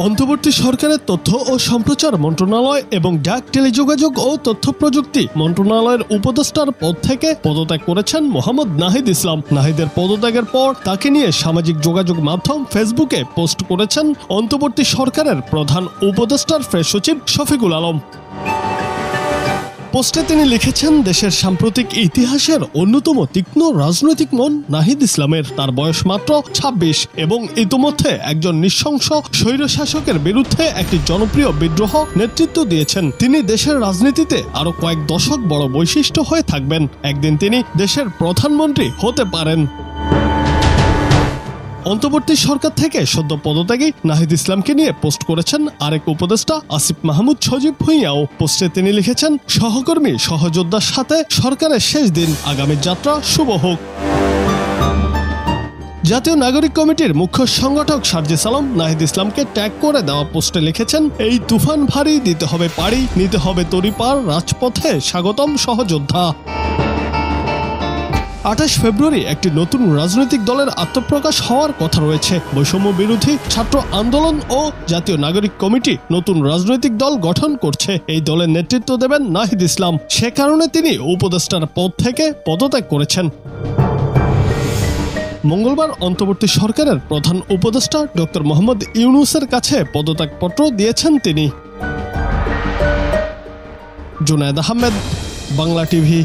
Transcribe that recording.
অন্তর্বর্তী সরকারের তথ্য ও সম্প্রচার মন্ত্রণালয় এবং ডাক টেলিযোগাযোগ ও তথ্য প্রযুক্তি মন্ত্রণালয়ের উপদেষ্টার পদ থেকে পদত্যাগ করেছেন মোহাম্মদ নাহিদ ইসলাম। নাহিদের পদত্যাগের পর তাকে নিয়ে সামাজিক যোগাযোগ মাধ্যম ফেসবুকে পোস্ট করেছেন অন্তর্বর্তী সরকারের প্রধান উপদেষ্টার প্রেস সচিব শফিকুল আলম। পোস্টে তিনি লিখেছেন, দেশের সাম্প্রতিক ইতিহাসের অন্যতম তীক্ষ্ণ রাজনৈতিক মন নাহিদ ইসলামের। তার বয়স মাত্র ২৬ এবং ইতোমধ্যে একজন নৃশংস স্বৈরশাসকের বিরুদ্ধে একটি জনপ্রিয় বিদ্রোহ নেতৃত্ব দিয়েছেন। তিনি দেশের রাজনীতিতে আরো কয়েক দশক বড় বৈশিষ্ট্য হয়ে থাকবেন। একদিন তিনি দেশের প্রধানমন্ত্রী হতে পারেন। অন্তর্বর্তী সরকার থেকে সদ্য পদত্যাগী নাহিদ ইসলামকে নিয়ে পোস্ট করেছেন আরেক উপদেষ্টা আসিফ মাহমুদ সজীব ভুঁইয়াও। পোস্টে তিনি লিখেছেন, সহকর্মী সহযোদ্ধার সাথে সরকারের শেষ দিন, আগামী যাত্রা শুভ হোক। জাতীয় নাগরিক কমিটির মুখ্য সংগঠক সার্জিস আলম নাহিদ ইসলামকে ট্যাগ করে দেওয়া পোস্টে লিখেছেন, এই তুফান ভারী, দিতে হবে পাড়ি, নিতে হবে তরিপার, রাজপথে স্বাগতম সহযোদ্ধা। ২৮ ফেব্রুয়ারি একটি নতুন রাজনৈতিক দলের আত্মপ্রকাশ হওয়ার কথা রয়েছে। বৈষম্য বিরোধী ছাত্র আন্দোলন ও জাতীয় নাগরিক কমিটি নতুন রাজনৈতিক দল গঠন করছে। এই দলের নেতৃত্ব দেবেন নাহিদ ইসলাম। সে কারণে তিনি উপদেষ্টার পদ থেকে পদত্যাগ করেছেন। মঙ্গলবার অন্তর্বর্তী সরকারের প্রধান উপদেষ্টা ডক্টর মোহাম্মদ ইউনূসের কাছে পদত্যাগপত্র দিয়েছেন তিনি। জুনায়েদ আহমেদ, বাংলা টিভি।